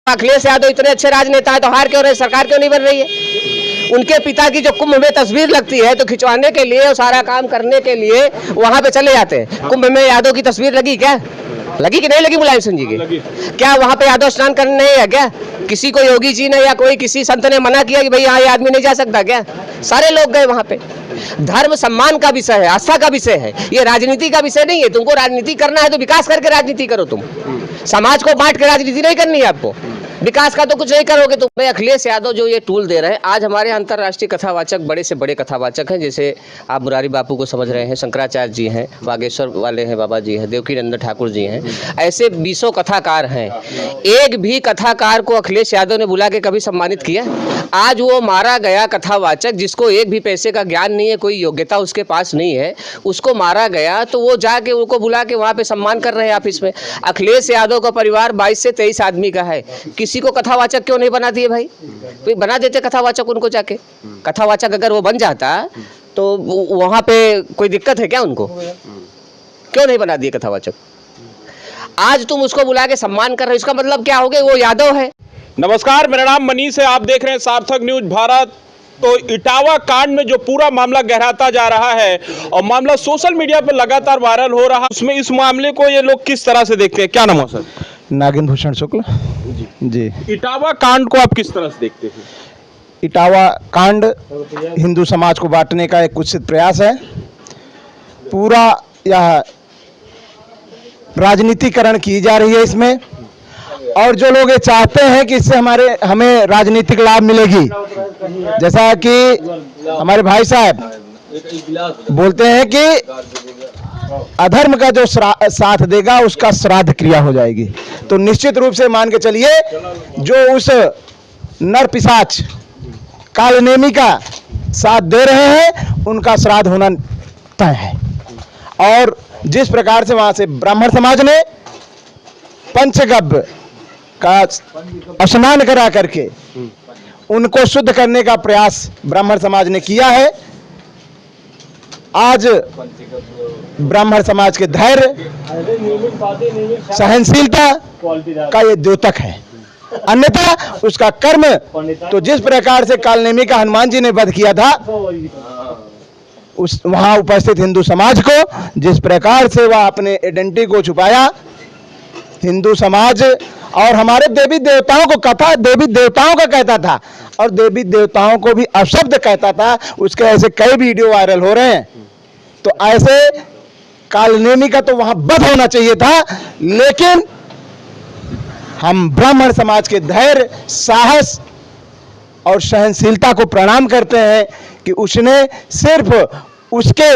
अखिलेश यादव इतने अच्छे राजनेता है तो हार क्यों रहे, सरकार क्यों नहीं बन रही है? उनके पिता की जो कुंभ में तस्वीर लगती है तो खिंचवाने के लिए और सारा काम करने के लिए वहां पे चले जाते हैं। कुंभ में यादव की तस्वीर लगी क्या? लगी कि नहीं लगी मुलायम सिंह जी की? क्या वहां पे यादव स्नान करने नहीं है क्या? किसी को योगी जी ने या कोई किसी संत ने मना किया कि भाई यहाँ ये आदमी नहीं जा सकता क्या? सारे लोग गए वहां पे। धर्म सम्मान का विषय है, आस्था का विषय है, ये राजनीति का विषय नहीं है। तुमको राजनीति करना है तो विकास करके राजनीति करो। तुम समाज को बांट के राजनीति नहीं करनी है आपको, विकास का तो कुछ नहीं करोगे तुम। मैं अखिलेश यादव जो ये टूल दे रहे हैं, आज हमारे अंतर्राष्ट्रीय कथावाचक बड़े से बड़े कथावाचक हैं, जैसे आप मुरारी बापू को समझ रहे हैं, शंकराचार्य जी हैं, बागेश्वर वाले हैं, बाबा जी हैं, देवकी नंदन ठाकुर जी हैं, ऐसे 20 कथाकार हैं। एक भी कथाकार को अखिलेश यादव ने बुला के कभी सम्मानित किया? आज वो मारा गया कथावाचक जिसको एक भी पैसे का ज्ञान नहीं है, कोई योग्यता उसके पास नहीं है, उसको मारा गया तो वो जाके उनको बुला के वहाँ पे सम्मान कर रहे हैं ऑफिस में। अखिलेश यादव का परिवार 22 से 23 आदमी का है, किसी को कथावाचक क्यों नहीं बना दिए भाई? कोई बना देते कथावाचक उनको जाके। कथावाचक अगर वो बन जाता तो वहाँ पे कोई दिक्कत है क्या उनको? क्यों नहीं बना दिए कथावाचक? आज तुम उसको बुला के सम्मान कर रहे हो, इसका मतलब क्या हो गया? वो यादव है। नमस्कार, मेरा नाम मनीष है, आप देख रहे हैं सार्थक न्यूज भारत। तो इटावा कांड में जो पूरा मामला गहराता जा रहा है और मामला सोशल मीडिया पर लगातार वायरल हो रहा है, उसमें इस मामले को ये लोग किस तरह से देखते हैं? क्या नाम है सर? नागेंद्र भूषण शुक्ल जी। इटावा कांड को आप किस तरह से देखते हैं? इटावा कांड हिंदू समाज को बांटने का एक कुत्सित प्रयास है। पूरा यह राजनीतिकरण की जा रही है इसमें, और जो लोग ये चाहते हैं कि इससे हमें राजनीतिक लाभ मिलेगी, जैसा कि हमारे भाई साहब बोलते हैं कि अधर्म का जो साथ देगा उसका श्राद्ध क्रिया हो जाएगी। तो निश्चित रूप से मान के चलिए जो उस नर पिशाच कालनेमी का साथ दे रहे हैं उनका श्राद्ध होना तय है। और जिस प्रकार से वहां से ब्राह्मण समाज ने पंचगव्य का स्नान करा करके उनको शुद्ध करने का प्रयास ब्राह्मण समाज ने किया है, आज ब्राह्मण समाज के धैर्य सहनशीलता का ये द्योतक है। अन्यथा उसका कर्म तो जिस प्रकार से कालनेमी का हनुमान जी ने वध किया था, उस वहां उपस्थित हिंदू समाज को जिस प्रकार से वह अपने आइडेंटिटी को छुपाया, हिंदू समाज और हमारे देवी देवताओं को कथा देवी देवताओं का कहता था और देवी देवताओं को भी अपशब्द कहता था। उसके ऐसे कई वीडियो वायरल हो रहे हैं। तो ऐसे कालनेमी का तो वहां वध होना चाहिए था, लेकिन हम ब्राह्मण समाज के धैर्य, साहस और सहनशीलता को प्रणाम करते हैं कि उसने सिर्फ उसके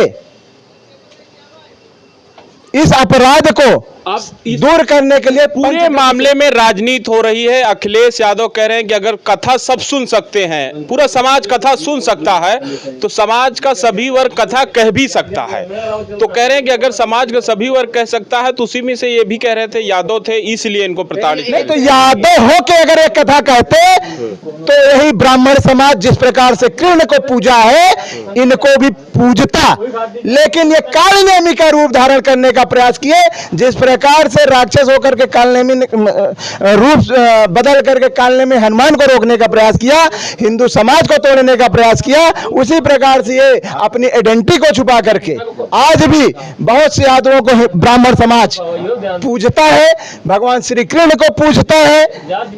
इस अपराध को दूर करने के लिए पूरे मामले में राजनीति हो रही है। अखिलेश यादव कह रहे हैं कि अगर कथा सब सुन सकते हैं, पूरा समाज कथा सुन सकता है, तो समाज का सभी वर्ग कथा कह भी सकता है। तो कह रहे हैं कि अगर समाज का सभी वर्ग कह सकता है तो उसी में से ये भी कह रहे थे यादव थे, इसलिए इनको प्रताड़ित नहीं। तो यादव हो के अगर एक कथा कहते तो यही ब्राह्मण समाज जिस प्रकार से कृष्ण को पूजा है इनको भी पूजता, लेकिन ये कालनेमी का रूप धारण करने का प्रयास किए। जिस प्रकार से राक्षस होकर के कालनेमी रूप बदल करके कालनेमी हनुमान को रोकने का प्रयास किया, हिंदू समाज को तोड़ने का प्रयास किया, उसी प्रकार से ये अपनी आइडेंटिटी को छुपा करके आज भी बहुत से यादवों को ब्राह्मण समाज पूजता है, भगवान श्री कृष्ण को पूजता है।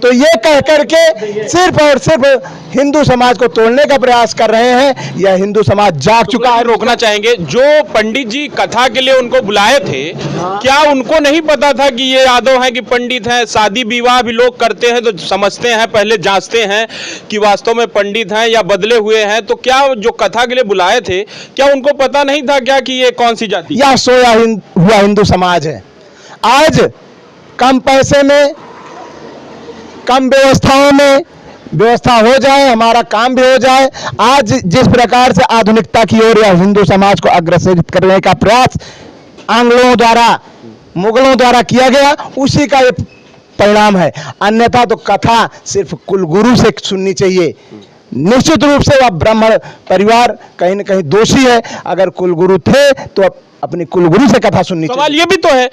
तो ये कह करके सिर्फ और सिर्फ हिंदू समाज को तोड़ने का प्रयास कर रहे हैं। यह हिंदू समाज जाग चुका है। रोकना चाहेंगे। जो पंडित जी कथा के लिए उनको बुलाए थे, क्या उनको नहीं पता था कि ये यादव हैं कि पंडित हैं? शादी विवाह भी लोग करते हैं तो समझते हैं, पहले जांचते हैं कि वास्तव में पंडित हैं या बदले हुए हैं। तो क्या जो कथा के लिए बुलाए थे, क्या उनको पता नहीं था क्या कि ये कौन सी जाति? यह सोया हुआ हिंदू समाज है। आज कम पैसे में, कम व्यवस्थाओं में व्यवस्था हो जाए, हमारा काम भी हो जाए। आज जिस प्रकार से आधुनिकता की ओर या हिंदू समाज को अग्रसरित करने का प्रयास आंग्लों द्वारा, मुगलों द्वारा किया गया, उसी का ये परिणाम है। अन्यथा तो कथा सिर्फ कुलगुरु से सुननी चाहिए। निश्चित रूप से वह ब्राह्मण परिवार कहीं न कहीं दोषी है। अगर कुलगुरु थे तो अपनी कुलगुरु से कथा सुननी चाहिए। सवाल ये भी तो है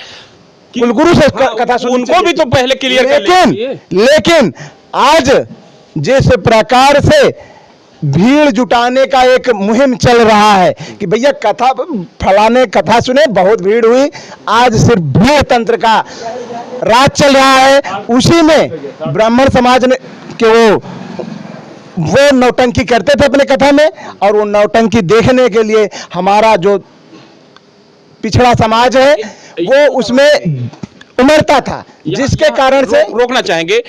कुलगुरु से कथा सुननी उनको चाहिए। भी तो पहले क्लियर कर लेनी चाहिए। लेकिन आज जिस प्रकार से भीड़ जुटाने का एक मुहिम चल रहा है कि भैया कथा फलाने कथा सुने, बहुत भीड़ हुई, आज सिर्फ भीड़ तंत्र का राज चल रहा है। उसी में ब्राह्मण समाज ने के वो नौटंकी करते थे अपने कथा में, और वो नौटंकी देखने के लिए हमारा जो पिछड़ा समाज है वो उसमें उमड़ता था, जिसके कारण से रोकना चाहेंगे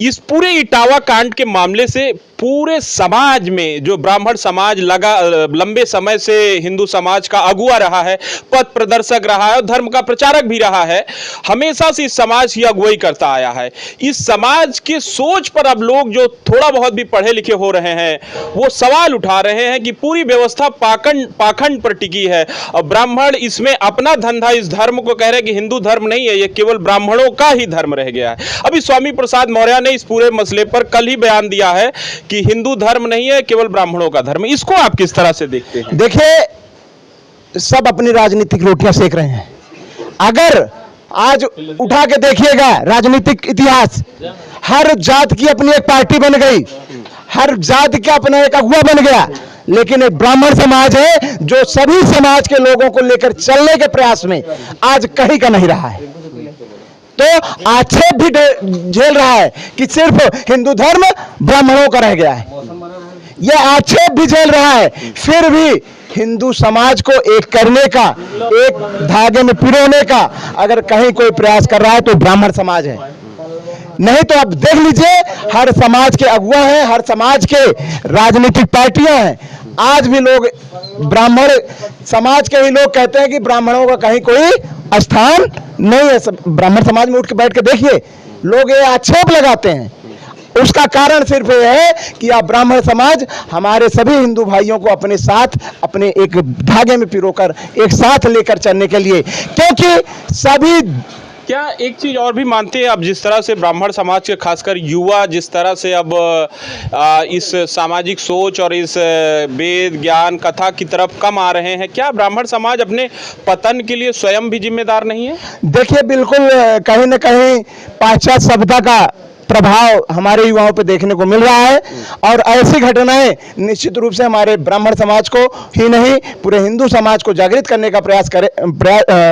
इस पूरे इटावा कांड के मामले से पूरे समाज में जो ब्राह्मण समाज लंबे समय से हिंदू समाज का अगुआ रहा है, पथ प्रदर्शक रहा है और धर्म का प्रचारक भी रहा है, हमेशा से इस समाज की अगुवाई करता आया है। इस समाज के सोच पर अब लोग जो थोड़ा बहुत भी पढ़े लिखे हो रहे हैं वो सवाल उठा रहे हैं कि पूरी व्यवस्था पाखंड पर टिकी है और ब्राह्मण इसमें अपना धंधा, इस धर्म को कह रहे हैं कि हिंदू धर्म नहीं है, ये केवल ब्राह्मणों का ही धर्म रह गया है। अभी स्वामी प्रसाद मौर्य ने इस पूरे मसले पर कल ही बयान दिया है कि हिंदू धर्म नहीं है, केवल ब्राह्मणों का धर्म। इसको आप किस तरह से देखते हैं? देखिए, सब अपनी राजनीतिक रोटियां सेक रहे हैं। अगर आज उठा के देखिएगा राजनीतिक इतिहास, हर जात की अपनी एक पार्टी बन गई, हर जात का अपना एक अगुआ बन गया, लेकिन एक ब्राह्मण समाज है जो सभी समाज के लोगों को लेकर चलने के प्रयास में आज कहीं का नहीं रहा है। तो आक्षेप भी झेल रहा है कि सिर्फ हिंदू धर्म ब्राह्मणों का रह गया है, यह आक्षेप भी झेल रहा है। फिर भी हिंदू समाज को एक करने का, एक धागे में पिरोने का अगर कहीं कोई प्रयास कर रहा है तो ब्राह्मण समाज है। नहीं तो आप देख लीजिए, हर समाज के अगुआ हैं, हर समाज के राजनीतिक पार्टियां हैं। आज भी लोग ब्राह्मण समाज के ही लोग कहते हैं कि ब्राह्मणों का कहीं कोई स्थान नहीं है। ब्राह्मण समाज में उठ के बैठ के देखिए, लोग ये आक्षेप लगाते हैं। उसका कारण सिर्फ ये है कि आप ब्राह्मण समाज हमारे सभी हिंदू भाइयों को अपने साथ, अपने एक धागे में पिरोकर एक साथ लेकर चलने के लिए, क्योंकि सभी क्या एक चीज और भी मानते हैं, अब जिस तरह से ब्राह्मण समाज के खासकर युवा जिस तरह से अब इस सामाजिक सोच और इस वेद ज्ञान कथा की तरफ कम आ रहे हैं, क्या ब्राह्मण समाज अपने पतन के लिए स्वयं भी जिम्मेदार नहीं है? देखिए, बिल्कुल कहीं ना कहीं पाश्चात्य सभ्यता का प्रभाव हमारे युवाओं पर देखने को मिल रहा है, और ऐसी घटनाएं निश्चित रूप से हमारे ब्राह्मण समाज को ही नहीं पूरे हिंदू समाज को जागृत करने का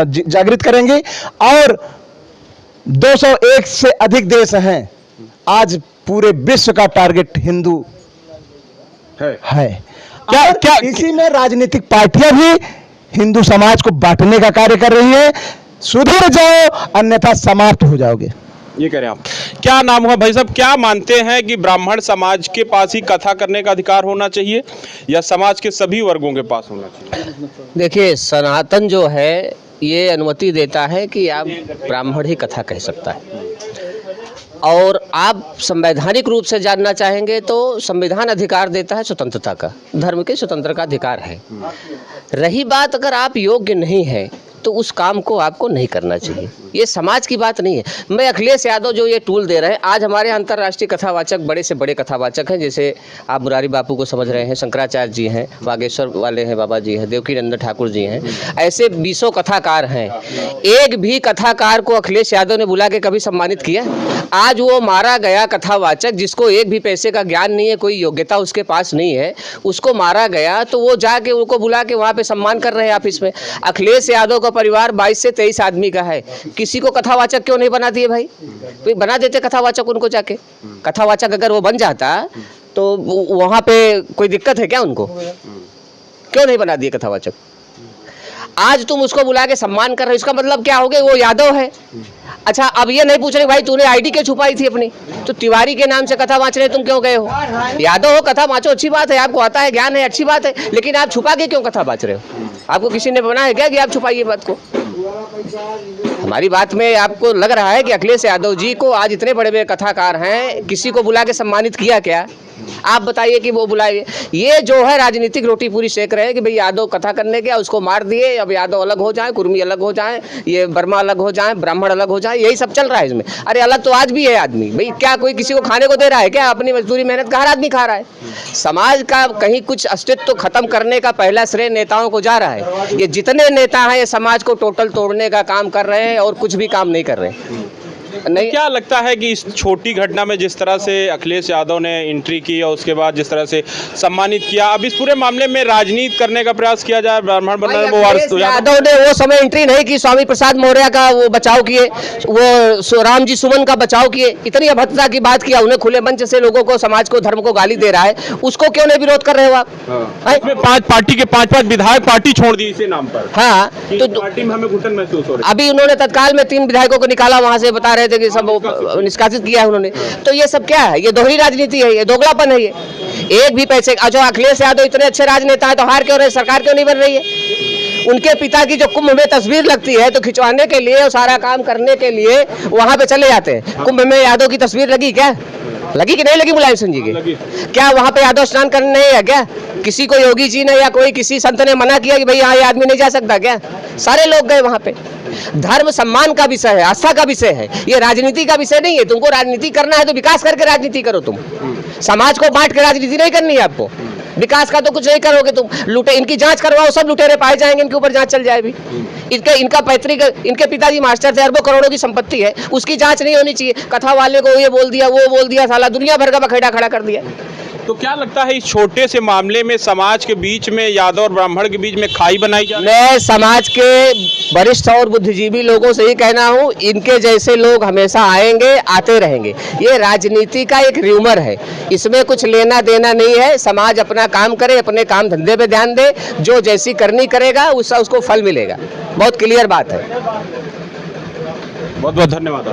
जागृत करेंगी। और 201 से अधिक देश हैं, आज पूरे विश्व का टारगेट हिंदू है। क्या इसी में राजनीतिक पार्टियां भी हिंदू समाज को बांटने का कार्य कर रही है? सुधर जाओ अन्यथा समाप्त हो जाओगे, ये कह रहे हैं आप। क्या नाम हुआ भाई साहब, क्या मानते हैं कि ब्राह्मण समाज के पास ही कथा करने का अधिकार होना चाहिए या समाज के सभी वर्गों के पास होना चाहिए? देखिए, सनातन जो है ये अनुमति देता है कि आप ब्राह्मण ही कथा कह सकता है, और आप संवैधानिक रूप से जानना चाहेंगे तो संविधान अधिकार देता है स्वतंत्रता का, धर्म के स्वतंत्र का अधिकार है। रही बात अगर आप योग्य नहीं है तो उस काम को आपको नहीं करना चाहिए, ये समाज की बात नहीं है। मैं अखिलेश यादव जो ये टूल दे रहे हैं, आज हमारे अंतर्राष्ट्रीय कथावाचक बड़े से बड़े कथावाचक हैं, जैसे आप मुरारी बापू को समझ रहे हैं, शंकराचार्य जी हैं, बागेश्वर वाले हैं, बाबा जी हैं, देवकी नंदन ठाकुर जी हैं, ऐसे 20 कथाकार हैं। एक भी कथाकार को अखिलेश यादव ने बुला के कभी सम्मानित किया? आज वो मारा गया कथावाचक जिसको एक भी पैसे का ज्ञान नहीं है, कोई योग्यता उसके पास नहीं है, उसको मारा गया तो वो जाके उनको बुला के वहाँ पे सम्मान कर रहे हैं ऑफिस में। अखिलेश यादव का परिवार 22 से 23 आदमी का है, किसी को कथावाचक क्यों नहीं बना दिए भाई? तो बना देते कथावाचक उनको जाके। कथावाचक अगर वो बन जाता तो वहाँ पे कोई दिक्कत है क्या उनको? क्यों नहीं बना दिए कथावाचक? आज तुम उसको बुला के सम्मान कर रहे हो, इसका मतलब क्या हो गया? वो यादव है। अच्छा, अब ये नहीं पूछ रहे भाई तूने आईडी क्यों छुपाई थी अपनी? तो तिवारी के नाम से कथा वाँच रहे तुम क्यों गए हो? यादव हो, कथा वाँचो, अच्छी बात है, आपको आता है, ज्ञान है, अच्छी बात है, लेकिन आप छुपा के क्यों कथा वाँच रहे हो? आपको किसी ने बनाया क्या कि आप छुपाइए बात को? हमारी बात में आपको लग रहा है कि अखिलेश यादव जी को आज इतने बड़े बड़े कथाकार हैं, किसी को बुला के सम्मानित किया क्या? आप बताइए कि वो बुलाए। ये जो है राजनीतिक रोटी पूरी सेक रहे हैं कि भाई यादव कथा करने गया, उसको मार दिए, अब यादव अलग हो जाए, कुर्मी अलग हो जाए, ये वर्मा अलग हो जाए, ब्राह्मण अलग हो जाए, यही सब चल रहा है इसमें। अरे अलग तो आज भी है आदमी, भाई क्या कोई किसी को खाने को दे रहा है क्या? अपनी मजदूरी मेहनत का हर आदमी खा रहा है। समाज का कहीं कुछ अस्तित्व खत्म करने का पहला श्रेय नेताओं को जा रहा है। ये जितने नेता हैं ये समाज को टोटल तोड़ने का काम कर रहे हैं। हैं और कुछ भी काम नहीं कर रहे। नहीं, क्या लगता है कि इस छोटी घटना में जिस तरह से अखिलेश यादव ने एंट्री की और उसके बाद जिस तरह से सम्मानित किया, अब इस पूरे मामले में राजनीति करने का प्रयास किया जाए? ब्राह्मण बनना वो अखिलेश यादव ने वो समय एंट्री नहीं की, स्वामी प्रसाद मौर्य का वो बचाव किए, वो राम जी सुमन का बचाव किए, इतनी अभद्रता की बात किया, उन्हें खुले मंच से लोगों को, समाज को, धर्म को गाली दे रहा है, उसको क्यों नहीं विरोध कर रहे हो आप? इसमें 5 पार्टी के 5 विधायक पार्टी छोड़ दी इसी नाम पर। हाँ, तो पार्टी में हमें घुटन महसूस हो रही है। अभी उन्होंने तत्काल में 3 विधायकों को निकाला, वहां से बता रहे थे कि सब निष्कासित किया है उन्होंने। तो ये सब क्या है? ये दोहरी राजनीति है, ये दोगलापन है। ये एक भी पैसे, जो अखिलेश यादव इतने अच्छे राजनेता है तो हार क्यों रहे? सरकार क्यों नहीं बन रही है? उनके पिता की जो कुंभ में तस्वीर लगती है तो खिंचवाने के लिए और सारा काम करने के लिए वहां पे चले जाते हैं। कुंभ में यादव की तस्वीर लगी क्या? लगी कि नहीं लगी मुलायम सिंह जी की? क्या वहां पे यादव स्नान करने नहीं है क्या? किसी को योगी जी ने या कोई किसी संत ने मना किया कि भाई यहाँ ये आदमी नहीं जा सकता क्या? सारे लोग गए वहां पे। धर्म सम्मान का विषय है, आस्था का विषय है, ये राजनीति का विषय नहीं है। तुमको राजनीति करना है तो विकास करके राजनीति करो। तुम समाज को बांट के राजनीति नहीं करनी है आपको। विकास का तो कुछ नहीं करोगे तुम। लुटे, इनकी जांच करवाओ, सब लुटेरे पाए जाएंगे, इनके ऊपर जांच चल जाए भी। इनका पैतृक, इनके पिताजी मास्टर थे, अरबों करोड़ों की संपत्ति है, उसकी जांच नहीं होनी चाहिए। कथा वाले को ये बोल दिया, वो बोल दिया, साला दुनिया भर का बखेड़ा खड़ा कर दिया। तो क्या लगता है इस छोटे से मामले में समाज के बीच में, यादव और ब्राह्मण के बीच में खाई बनाई जा रही है? मैं समाज के वरिष्ठ और बुद्धिजीवी लोगों से ही कहना हूं, इनके जैसे लोग हमेशा आएंगे, आते रहेंगे। ये राजनीति का एक र्यूमर है, इसमें कुछ लेना देना नहीं है। समाज अपना काम करे, अपने काम धंधे पे ध्यान दे, जो जैसी करनी करेगा उसको फल मिलेगा। बहुत क्लियर बात है। बहुत बहुत धन्यवाद।